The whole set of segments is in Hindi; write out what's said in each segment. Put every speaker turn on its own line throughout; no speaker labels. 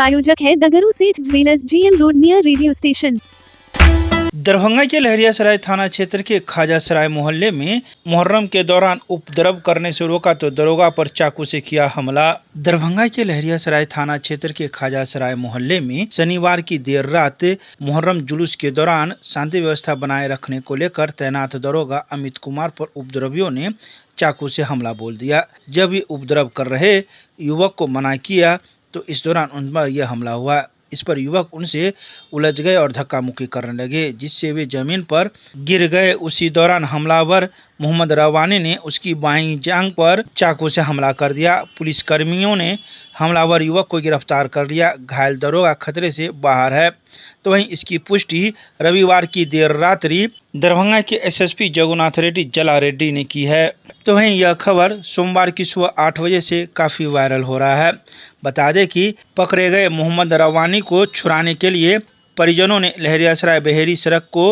प्रायोजक है दगरू सेठ jewellers, GM road near radio station.
Darbhanga के लहरियासराय थाना क्षेत्र के खाजासराय मोहल्ले में मुहर्रम के दौरान उपद्रव करने से रोका तो दरोगा पर चाकू से किया हमला। दरभंगा के लहरियासराय थाना क्षेत्र के खाजासराय मोहल्ले में शनिवार की देर रात मुहर्रम जुलूस के दौरान शांति व्यवस्था बनाए रखने को लेकर तैनात दरोगा अमित कुमार पर उपद्रवियों ने चाकू से हमला बोल दिया। जब ये उपद्रव कर रहे युवक को मना किया तो इस दौरान उन पर यह हमला हुआ। इस पर युवक उनसे उलझ गए और धक्का मुक्की करने लगे, जिससे वे जमीन पर गिर गए। उसी दौरान हमलावर मोहम्मद रवानी ने उसकी बाईं जांघ पर चाकू से हमला कर दिया। पुलिस कर्मियों ने हमलावर युवक को गिरफ्तार कर लिया। घायल दरोगा खतरे से बाहर है। तो वहीं इसकी पुष्टि रविवार की देर रात्रि दरभंगा के SSP जगन्नाथ रेड्डी जला रेड्डी ने की है। तो वहीं यह खबर सोमवार की सुबह 8 बजे से काफ़ी वायरल हो रहा है। बता दें कि पकड़े गए मोहम्मद रवानी को छुड़ाने के लिए परिजनों ने लहरियासराय बहेरी सड़क को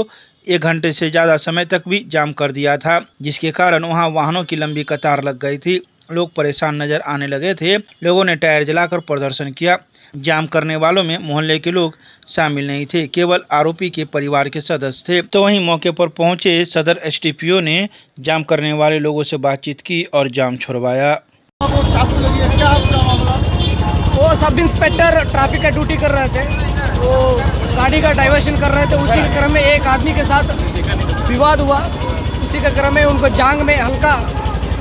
1 घंटे से ज़्यादा समय तक भी जाम कर दिया था, जिसके कारण वहां वाहनों की लंबी कतार लग गई थी। लोग परेशान नजर आने लगे थे। लोगों ने टायर जलाकर प्रदर्शन किया। जाम करने वालों में मोहल्ले के लोग शामिल नहीं थे, केवल आरोपी के परिवार के सदस्य थे। तो वहीं मौके पर पहुंचे सदर STPO ने जाम करने वाले लोगों से बातचीत की और जाम छुड़वाया।
वो सब इंस्पेक्टर ट्रैफिक का ड्यूटी कर रहे थे, वो गाड़ी का डाइवर्शन कर रहे थे। उसी के क्रम में एक आदमी के साथ विवाद हुआ। उसी के क्रम में उनको जांघ में हल्का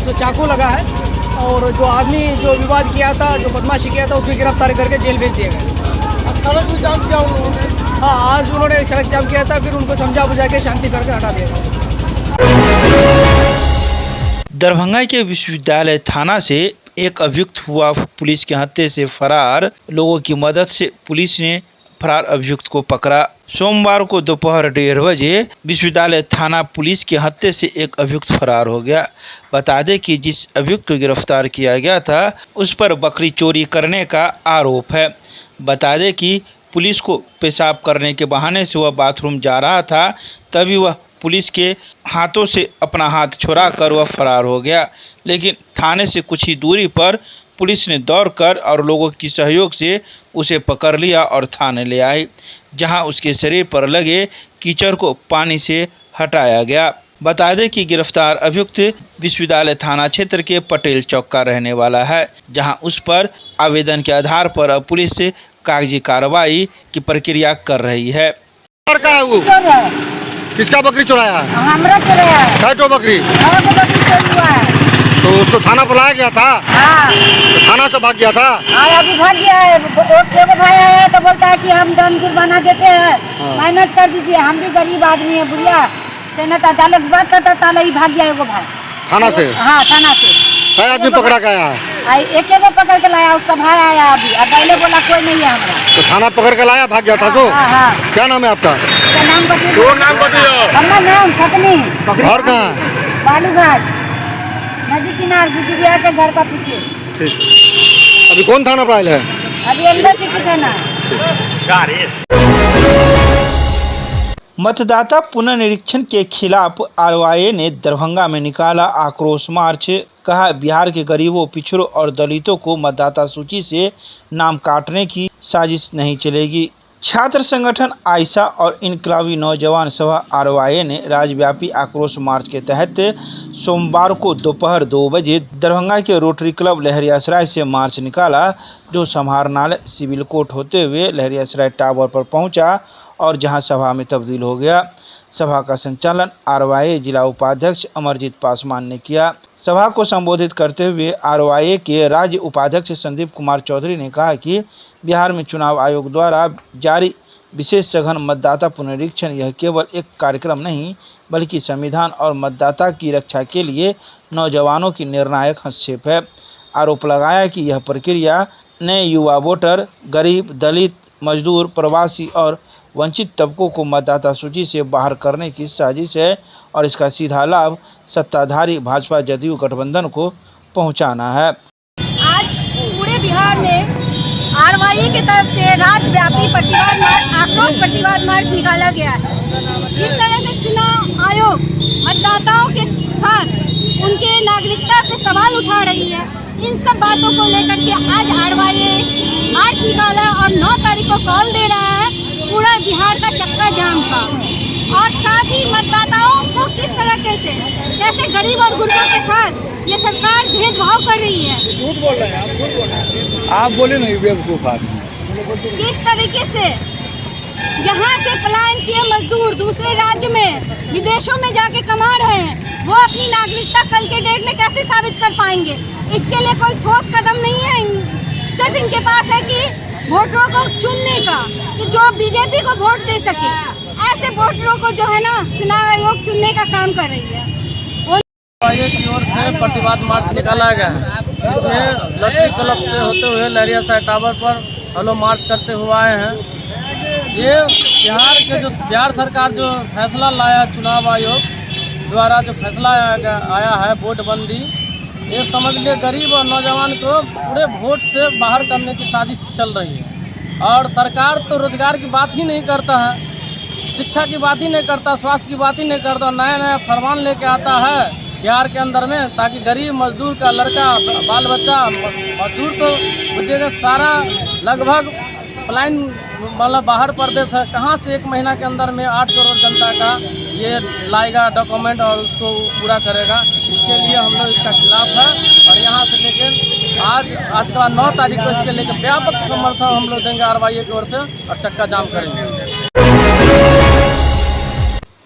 जो चाकू लगा है और जो आदमी जो विवाद किया था, जो बदमाशी किया था, उसको गिरफ्तार करके जेल भेज दिया गया।
सड़क भी जाम किया उन्होंने?
हाँ, आज उन्होंने सड़क जाम किया था, फिर उनको समझा बुझा के शांति करके हटा दिया गया।
दरभंगा के विश्वविद्यालय थाना से एक अभियुक्त हुआ पुलिस के हत्थे से फरार। लोगों की मदद से पुलिस ने फरार अभियुक्त को पकड़ा। सोमवार को दोपहर 1:30 बजे विश्वविद्यालय थाना पुलिस के हत्थे से एक अभियुक्त फरार हो गया। बता दें कि जिस अभियुक्त को गिरफ्तार किया गया था उस पर बकरी चोरी करने का आरोप है। बता दें कि पुलिस को पेशाब करने के बहाने से वह बाथरूम जा रहा था, तभी वह पुलिस के हाथों से अपना हाथ छुड़ाकर वह फरार हो गया। लेकिन थाने से कुछ ही दूरी पर पुलिस ने दौड़कर और लोगों की सहयोग से उसे पकड़ लिया और थाने ले आई, जहां उसके शरीर पर लगे कीचड़ को पानी से हटाया गया। बता दें कि गिरफ्तार अभियुक्त विश्वविद्यालय थाना क्षेत्र के पटेल चौक का रहने वाला है, जहां उस पर आवेदन के आधार पर अब पुलिस कागजी कार्रवाई की प्रक्रिया कर रही है।
किसका बकरी चुराया?
हमरा चुराया है।
कैटो बकरी?
बकरी चोरी हुआ है।
तो उसको थाना बुलाया गया था?
हाँ।
तो थाना से भाग गया था?
हाँ, अभी भाग गया है। एगो भाई आया है तो बोलता है कि हम दंड जुर्माना देते हैं, माइनस कर दीजिए, हम भी गरीब आदमी है, बुढ़िया सेनेट अदालत बात करता ताला ही भाग गया एगो भाई
थाना से?
हाँ, थाना से।
कई आदमी पकड़ा गया है?
एक एगो पकड़ के लाया, उसका भाई आया अभी, और पहले बोला कोई नहीं है हमारा।
तो थाना पकड़ के लाया, भाग गया था तो?
हाँ।
क्या नाम है आपका?
नाम बताइए। हमारा नाम खतनी।
और कहाँ?
बालूघाट नदी किनार गुजरिया के घर का पीछे।
ठीक। अभी कौन थाना पर है?
अभी एम्बेसी थाना।
मतदाता पुनर्निरीक्षण के खिलाफ RYA ने दरभंगा में निकाला आक्रोश मार्च। कहा, बिहार के गरीबों, पिछड़ों और दलितों को मतदाता सूची से नाम काटने की साजिश नहीं चलेगी। छात्र संगठन आयशा और इनकलाबी नौजवान सभा RYA ने राज्यव्यापी आक्रोश मार्च के तहत सोमवार को दोपहर 2 बजे दरभंगा के रोटरी क्लब लहरियासराय से मार्च निकाला, जो समाहरणालय सिविल कोर्ट होते हुए लहरियासराय टावर पर पहुंचा और जहां सभा में तब्दील हो गया। सभा का संचालन RYA जिला उपाध्यक्ष अमरजीत पासवान ने किया। सभा को संबोधित करते हुए RYA के राज्य उपाध्यक्ष संदीप कुमार चौधरी ने कहा कि बिहार में चुनाव आयोग द्वारा जारी विशेष सघन मतदाता पुनरीक्षण यह केवल एक कार्यक्रम नहीं, बल्कि संविधान और मतदाता की रक्षा के लिए नौजवानों की निर्णायक हस्तक्षेप है। आरोप लगाया कि यह प्रक्रिया नए युवा वोटर, गरीब, दलित, मजदूर, प्रवासी और वंचित तबकों को मतदाता सूची से बाहर करने की साजिश है और इसका सीधा लाभ सत्ताधारी भाजपा जदयू गठबंधन को पहुंचाना है।
आज पूरे बिहार में RYA की तरफ से राज्यव्यापी प्रतिवाद मार्च, आक्रोश प्रतिवाद मार्च निकाला गया है। जिस तरह से चुनाव आयोग मतदाताओं के साथ उनके नागरिकता पे सवाल उठा रही है,
इन सब बातों को लेकर के आज आरवाई मार्च निकाला और 9 तारीख को कॉल दे रहा है पूरा बिहार का चक्का जाम का। और साथ ही मतदाताओं को किस तरह से कैसे गरीब और गुरबों के साथ ये सरकार भेदभाव कर रही है।
झूठ बोल रहे हैं आप, झूठ बोल रहे हैं आप, बोले नहीं बेवकूफ आदमी।
किस तरीके से यहाँ से पलायन किए मजदूर दूसरे राज्य में विदेशों में जाके कमा रहे हैं, वो अपनी नागरिकता कल के डेट में कैसे साबित कर पाएंगे। इसके लिए कोई ठोस कदम नहीं है, सिर्फ इनके पास है कि वोटरों को चुनने का, कि जो बीजेपी को वोट दे सके ऐसे वोटरों को जो है ना चुनाव आयोग चुनने का काम कर रही है।
आयोग की ओर से प्रतिवाद मार्च निकाला गया है, जिसमें लड़की क्लब से होते हुए लहरियासराय टावर पर हम लोग मार्च करते हुए आए हैं। ये बिहार सरकार जो फैसला लाया, चुनाव आयोग द्वारा जो फैसला आया है वोटबंदी, ये समझ लिए गरीब और नौजवान को पूरे वोट से बाहर करने की साजिश चल रही है। और सरकार तो रोजगार की बात ही नहीं करता है, शिक्षा की बात ही नहीं करता, स्वास्थ्य की बात ही नहीं करता, नया नया फरमान लेके आता है बिहार के अंदर में, ताकि गरीब मजदूर का लड़का बाल बच्चा मजदूर तो मुझे सारा लगभग पलायन मतलब बाहर प्रदेश है, कहाँ से 1 महीना के अंदर में 8 करोड़ जनता का ये लाएगा डॉक्यूमेंट और उसको पूरा करेगा। इसके लिए हम लोग इसका खिलाफ है और यहाँ से लेकर आज का 9 तारीख को इसके लेकर व्यापक समर्थन हम लोग देंगे आरवाई की ओर से और चक्का जाम करेंगे।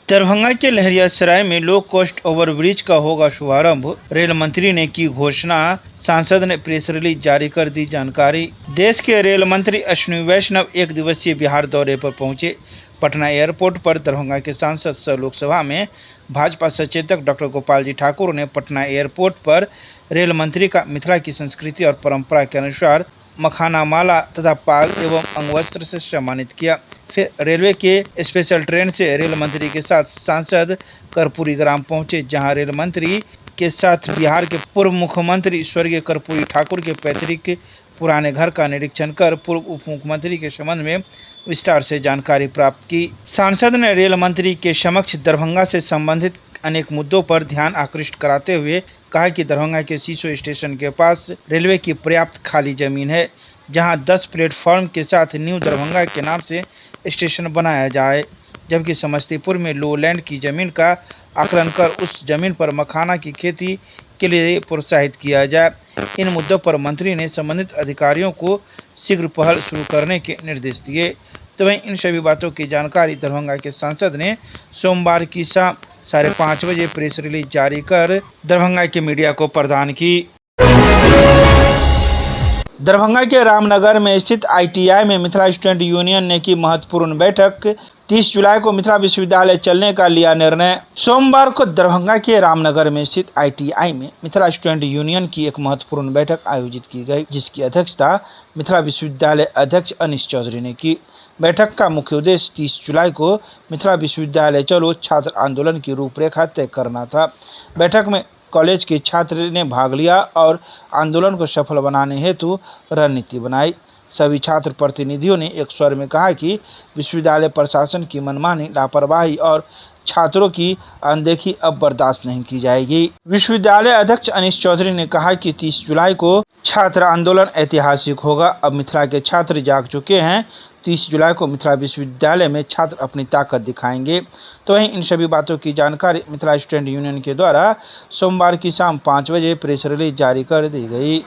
दरभंगा के लहरियासराय में लो कॉस्ट ओवरब्रिज का होगा शुभारंभ, रेल मंत्री ने की घोषणा, सांसद ने प्रेस रिलीज जारी कर दी जानकारी। देश के रेल मंत्री अश्विनी वैष्णव 1 दिवसीय बिहार दौरे पर पहुंचे। पटना एयरपोर्ट पर दरभंगा के सांसद सह लोकसभा में भाजपा सचेतक डॉक्टर गोपाल जी ठाकुर ने पटना एयरपोर्ट पर रेल मंत्री का मिथिला की संस्कृति और परंपरा के अनुसार मखाना माला तथा पाग एवं अंगवस्त्र से सम्मानित किया। फिर रेलवे के स्पेशल ट्रेन से रेल मंत्री के साथ सांसद कर्पूरी ग्राम पहुंचे, जहां रेल मंत्री के साथ बिहार के पूर्व मुख्यमंत्री स्वर्गीय कर्पूरी ठाकुर के पैतृक पुराने घर का निरीक्षण कर पूर्व उप मुख्यमंत्री के संबंध में विस्तार से जानकारी प्राप्त की। सांसद ने रेल मंत्री के समक्ष दरभंगा से संबंधित अनेक मुद्दों पर ध्यान आकृष्ट कराते हुए कहा कि दरभंगा के सीसो स्टेशन के पास रेलवे की पर्याप्त खाली जमीन है, जहां 10 प्लेटफॉर्म के साथ न्यू दरभंगा के नाम से स्टेशन बनाया जाए, जबकि समस्तीपुर में लो लैंड की जमीन का आकलन कर उस जमीन पर मखाना की खेती के लिए प्रोत्साहित किया जाए। इन मुद्दों पर मंत्री ने संबंधित अधिकारियों को शीघ्र पहल शुरू करने के निर्देश दिए। तो वहीं इन सभी बातों की जानकारी दरभंगा के सांसद ने सोमवार की शाम 5:30 बजे प्रेस रिलीज जारी कर दरभंगा के मीडिया को प्रदान की। दरभंगा के रामनगर में स्थित ITI में मिथिला स्टूडेंट यूनियन ने की महत्वपूर्ण बैठक। 30 जुलाई को मिथिला विश्वविद्यालय चलने का लिया निर्णय। सोमवार को दरभंगा के रामनगर में स्थित ITI में मिथिला स्टूडेंट यूनियन की एक महत्वपूर्ण बैठक आयोजित की गई, जिसकी अध्यक्षता मिथिला विश्वविद्यालय अध्यक्ष अनीश चौधरी ने की। बैठक का मुख्य उद्देश्य 30 जुलाई को मिथिला विश्वविद्यालय चलो छात्र आंदोलन की रूपरेखा तय करना था। बैठक में कॉलेज के छात्र ने भाग लिया और आंदोलन को सफल बनाने हेतु रणनीति बनाई। सभी छात्र प्रतिनिधियों ने एक स्वर में कहा कि विश्वविद्यालय प्रशासन की मनमानी, लापरवाही और छात्रों की अनदेखी अब बर्दाश्त नहीं की जाएगी। विश्वविद्यालय अध्यक्ष अनीश चौधरी ने कहा कि 30 जुलाई को छात्र आंदोलन ऐतिहासिक होगा। अब मिथिला के छात्र जाग चुके हैं। 30 जुलाई को मिथिला विश्वविद्यालय में छात्र अपनी ताकत दिखाएंगे। तो वहीं इन सभी बातों की जानकारी मिथिला स्टूडेंट यूनियन के द्वारा सोमवार की शाम 5 बजे प्रेस रिलीज जारी कर दी गई।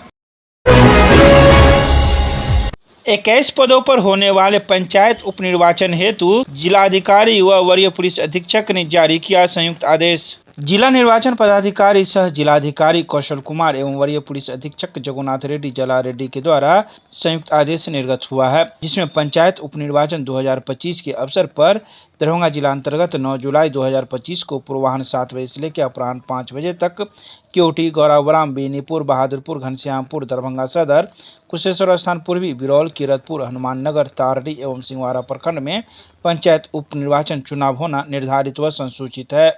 21 पदों पर होने वाले पंचायत उपनिर्वाचन हेतु जिलाधिकारी व वरीय पुलिस अधीक्षक ने जारी किया संयुक्त आदेश। जिला निर्वाचन पदाधिकारी सह जिलाधिकारी कौशल कुमार एवं वरीय पुलिस अधीक्षक जगन्नाथ रेड्डी जला रेड्डी के द्वारा संयुक्त आदेश निर्गत हुआ है, जिसमें पंचायत उपनिर्वाचन 2025 के अवसर पर दरभंगा जिला अंतर्गत 9 जुलाई 2025 को पूर्वाह्न 7 बजे से लेकर अपराह्न 5 बजे तक केवटी, गौरावराम, बेनीपुर, बहादुरपुर, घनश्यामपुर, दरभंगा सदर, कुशेश्वर स्थान पूर्वी, बिरौल, किरतपुर, हनुमान नगर, तारडी एवं सिंहवाड़ा प्रखंड में पंचायत उपनिर्वाचन चुनाव होना निर्धारित व संसूचित है।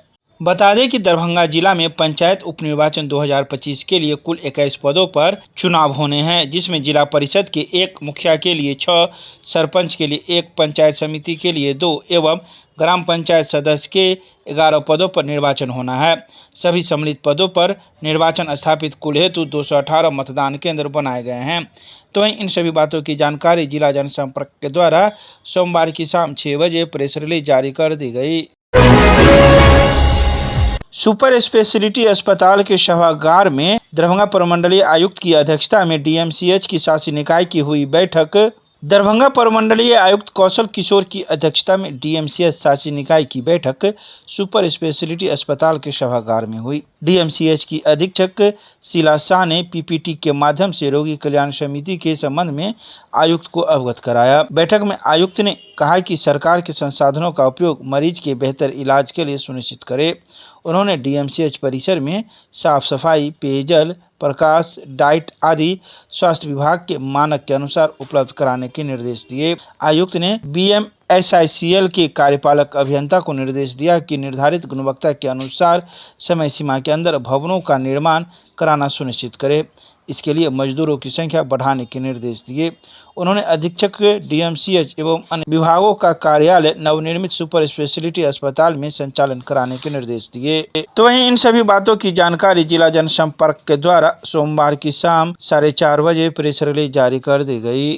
बता दें कि दरभंगा जिला में पंचायत उपनिर्वाचन 2025 के लिए कुल 21 पदों पर चुनाव होने हैं, जिसमें जिला परिषद के 1 मुखिया के लिए 6, सरपंच के लिए 1, पंचायत समिति के लिए 2 एवं ग्राम पंचायत सदस्य के 11 पदों पर निर्वाचन होना है। सभी सम्मिलित पदों पर निर्वाचन स्थापित कुल हेतु 218 मतदान केंद्र बनाए गए हैं। तो वहीं इन सभी बातों की जानकारी जिला जनसंपर्क के द्वारा सोमवार की शाम 6 बजे प्रेस रिलीज जारी कर दी गई। सुपर स्पेशलिटी अस्पताल के सभागार में दरभंगा प्रमंडलीय आयुक्त की अध्यक्षता में डीएमसीएच की शासी निकाय की हुई बैठक। दरभंगा प्रमंडलीय आयुक्त कौशल किशोर की अध्यक्षता में डीएमसीएच शासी निकाय की बैठक सुपर स्पेशलिटी अस्पताल के सभागार में हुई। डीएमसीएच की अधीक्षक शीला शाह ने पीपीटी के माध्यम से रोगी कल्याण समिति के संबंध में आयुक्त को अवगत कराया। बैठक में आयुक्त ने कहा कि सरकार के संसाधनों का उपयोग मरीज के बेहतर इलाज के लिए सुनिश्चित करे। उन्होंने डीएमसीएच परिसर में साफ सफाई, पेयजल, प्रकाश, डाइट आदि स्वास्थ्य विभाग के मानक के अनुसार उपलब्ध कराने के निर्देश दिए। आयुक्त ने BMSICL के कार्यपालक अभियंता को निर्देश दिया कि निर्धारित गुणवत्ता के अनुसार समय सीमा के अंदर भवनों का निर्माण कराना सुनिश्चित करे। इसके लिए मजदूरों की संख्या बढ़ाने के निर्देश दिए। उन्होंने अधीक्षक डीएमसीएच एवं अन्य विभागों का कार्यालय नवनिर्मित सुपर स्पेशलिटी अस्पताल में संचालन कराने के निर्देश दिए। तो वहीं इन सभी बातों की जानकारी जिला जनसंपर्क के द्वारा सोमवार की शाम 4:30 बजे प्रेस रिलीज जारी कर दी गई।